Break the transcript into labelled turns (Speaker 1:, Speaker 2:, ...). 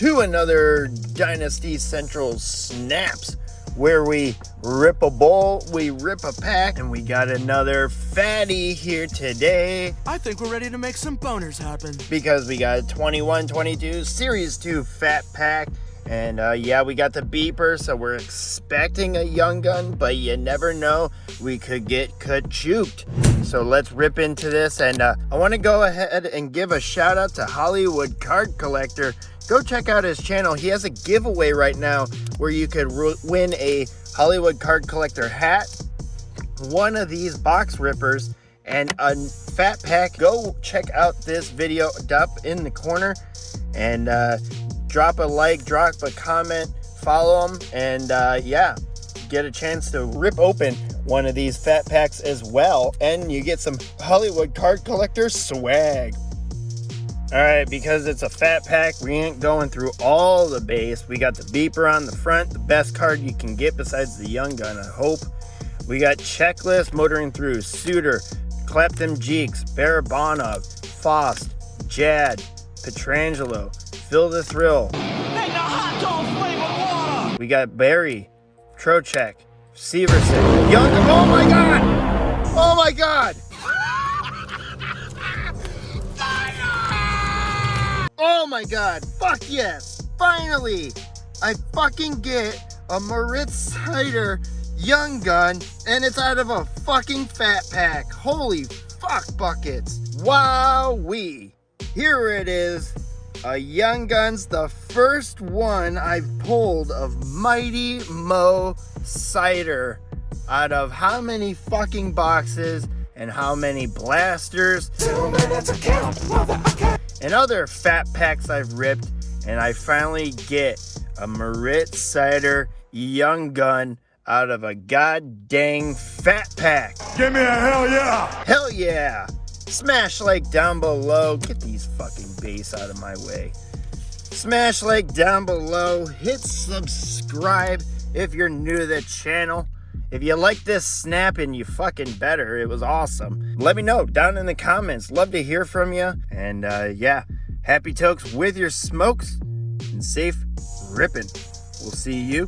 Speaker 1: to another Dynasty Central Snaps, where we rip a bowl, we rip a pack, and we got another fatty here today.
Speaker 2: I think we're ready to make some boners happen.
Speaker 1: Because we got 21-22 Series 2 Fat Pack. And yeah, we got the beeper, so we're expecting a young gun, but you never know. We could get ka-chuked. So let's rip into this. And I want to go ahead and give a shout out to Hollywood Card Collector. Go check out his channel. He has a giveaway right now where you could win a Hollywood Card Collector hat, one of these box rippers, and a fat pack. Go check out this video up in the corner and drop a like, drop a comment, follow him, and yeah, get a chance to rip open one of these fat packs as well, and you get some Hollywood Card Collector swag. All right, because it's a fat pack, we ain't going through all the base. We got the beeper on the front, the best card you can get besides the young gun, I hope. We got Checklist motoring through Suitor, Clapton Jeeks, Barabanov, Faust, Jad, Petrangelo, Phil the Thrill.
Speaker 2: Make the hot dog flavored water.
Speaker 1: We got Barry, Trocheck, Severson, Young. Oh my God! Oh my God! Oh my God! Fuck yes! Finally, I fucking get a MEGBEATZ Cider Young Gun, and it's out of a fucking fat pack. Holy fuck buckets! Wowee! Here it is. A Young Gun's the first one I've pulled of Mighty Mo Cider out of how many fucking boxes and how many blasters
Speaker 2: 2 minutes to count, mother,
Speaker 1: and other fat packs I've ripped, and I finally get a MEGBEATZ Cider Young Gun out of a god dang fat pack.
Speaker 3: Give me a hell yeah!
Speaker 1: Hell yeah! Smash like down below. Get these fucking base out of my way. Smash like down below. Hit subscribe if you're new to the channel. If you like this snap, and you fucking better, it was awesome. Let me know down in the comments. Love to hear from you. And yeah, happy tokes with your smokes and safe ripping. We'll see you